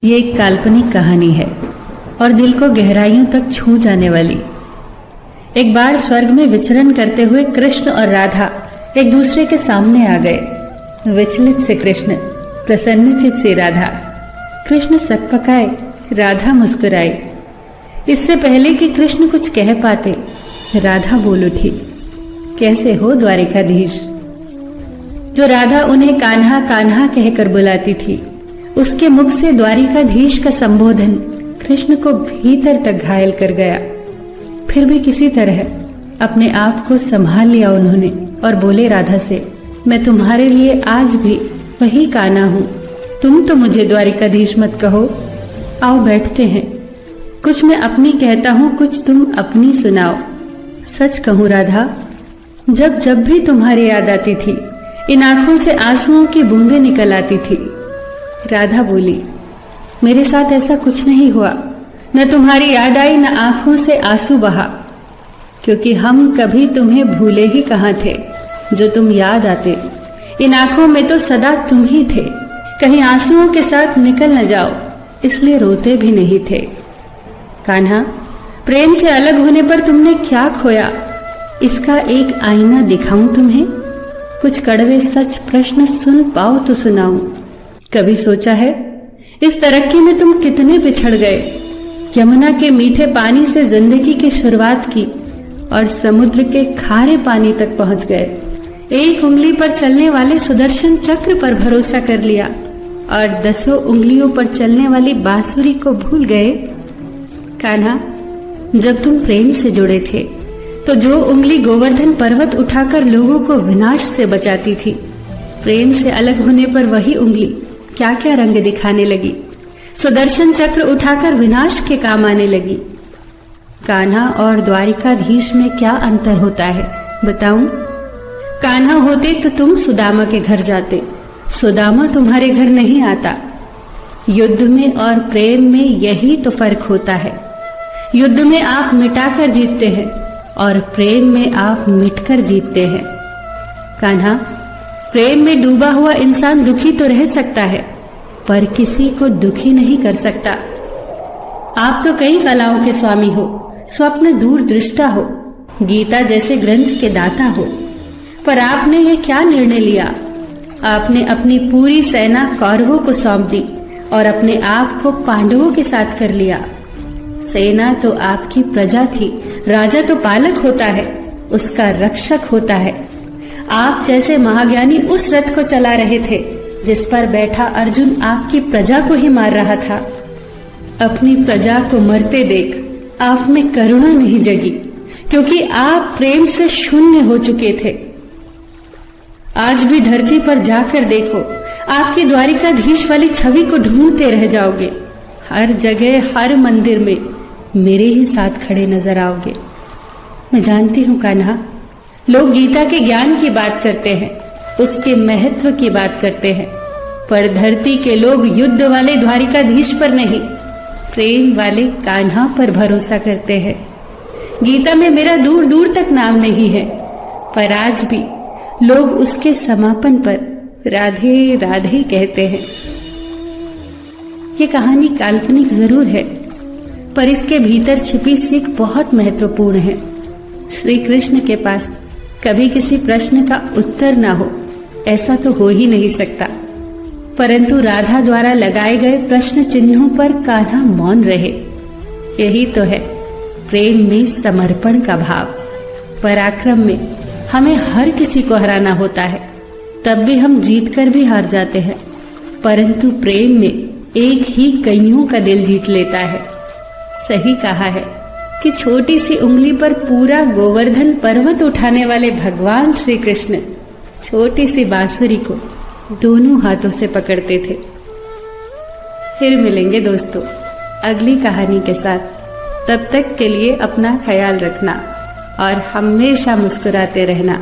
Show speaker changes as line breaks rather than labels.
ये एक काल्पनिक कहानी है और दिल को गहराइयों तक छू जाने वाली। एक बार स्वर्ग में विचरण करते हुए कृष्ण और राधा एक दूसरे के सामने आ गए। विचलित से कृष्ण, प्रसन्नचित से राधा। कृष्ण सकपकाए, राधा मुस्कुराई। इससे पहले कि कृष्ण कुछ कह पाते, राधा बोल उठी, कैसे हो द्वारिकाधीश। जो राधा उन्हें कान्हा कान्हा कहकर बुलाती थी, उसके मुख से द्वारिकाधीश का संबोधन कृष्ण को भीतर तक घायल कर गया। फिर भी किसी तरह अपने आप को संभाल लिया उन्होंने और बोले राधा से, मैं तुम्हारे लिए आज भी वही कान्हा हूँ। तुम तो मुझे द्वारिकाधीश मत कहो। आओ बैठते हैं। कुछ मैं अपनी कहता हूँ, कुछ तुम अपनी सुनाओ। सच कहूँ राधा, जब जब भी तुम्हारी याद आती थी, इन आंखों से आंसुओं की बूंदें निकल आती थी। राधा बोली, मेरे साथ ऐसा कुछ नहीं हुआ। न तुम्हारी याद आई, न आंखों से आंसू बहा, क्योंकि हम कभी तुम्हें भूले ही कहाँ थे जो तुम याद आते। इन आंखों में तो सदा तुम ही थे। कहीं आंसुओं के साथ निकल न जाओ, इसलिए रोते भी नहीं थे। कान्हा, प्रेम से अलग होने पर तुमने क्या खोया, इसका एक आईना दिखाऊं तुम्हें। कुछ कड़वे सच प्रश्न सुन पाओ तो सुनाऊं। कभी सोचा है इस तरक्की में तुम कितने पिछड़ गए। यमुना के मीठे पानी से जिंदगी की शुरुआत की और समुद्र के खारे पानी तक पहुंच गए। एक उंगली पर चलने वाले सुदर्शन चक्र पर भरोसा कर लिया और 10 उंगलियों पर चलने वाली बांसुरी को भूल गए। कान्हा, जब तुम प्रेम से जुड़े थे तो जो उंगली गोवर्धन पर्वत उठाकर लोगों को विनाश से बचाती थी, प्रेम से अलग होने पर वही उंगली क्या क्या रंग दिखाने लगी। सुदर्शन चक्र उठाकर विनाश के काम आने लगी। कान्हा और द्वारिकाधीश में क्या अंतर होता है बताऊं? कान्हा होते तो तुम सुदामा के घर जाते, सुदामा तुम्हारे घर नहीं आता। युद्ध में और प्रेम में यही तो फर्क होता है। युद्ध में आप मिटाकर जीतते हैं और प्रेम में आप मिटकर जीतते हैं। कान्हा, प्रेम में डूबा हुआ इंसान दुखी तो रह सकता है, पर किसी को दुखी नहीं कर सकता। आप तो कई कलाओं के स्वामी हो, स्वप्न दूरदृष्टा हो, गीता जैसे ग्रंथ के दाता हो, पर आपने ये क्या निर्णय लिया? आपने अपनी पूरी सेना कौरवों को सौंप दी और अपने आप को पांडवों के साथ कर लिया। सेना तो आपकी प्रजा थी, राजा तो पालक होता है, उसका रक्षक होता है। आप जैसे महाज्ञानी उस रथ को चला रहे थे जिस पर बैठा अर्जुन आपकी प्रजा को ही मार रहा था। अपनी प्रजा को मरते देख आप में करुणा नहीं जगी, क्योंकि आप प्रेम से शून्य हो चुके थे। आज भी धरती पर जाकर देखो, आपकी द्वारिकाधीश वाली छवि को ढूंढते रह जाओगे। हर जगह, हर मंदिर में मेरे ही साथ खड़े नजर आओगे। मैं जानती हूँ कान्हा, लोग गीता के ज्ञान की बात करते हैं, उसके महत्व की बात करते हैं, पर धरती के लोग युद्ध वाले द्वारिकाधीश पर नहीं, प्रेम वाले कान्हा पर भरोसा करते हैं। गीता में मेरा दूर दूर तक नाम नहीं है, पर आज भी लोग उसके समापन पर राधे राधे कहते हैं। ये कहानी काल्पनिक जरूर है, पर इसके भीतर छिपी सीख बहुत महत्वपूर्ण है। श्री कृष्ण के पास कभी किसी प्रश्न का उत्तर ना हो, ऐसा तो हो ही नहीं सकता, परंतु राधा द्वारा लगाए गए प्रश्न चिन्हों पर कान्हा मौन रहे। यही तो है प्रेम में समर्पण का भाव। पराक्रम में हमें हर किसी को हराना होता है, तब भी हम जीतकर भी हार जाते हैं, परंतु प्रेम में एक ही कईयों का दिल जीत लेता है। सही कहा है कि छोटी सी उंगली पर पूरा गोवर्धन पर्वत उठाने वाले भगवान श्री कृष्ण छोटी सी बांसुरी को दोनों हाथों से पकड़ते थे। फिर मिलेंगे दोस्तों अगली कहानी के साथ। तब तक के लिए अपना ख्याल रखना और हमेशा मुस्कुराते रहना।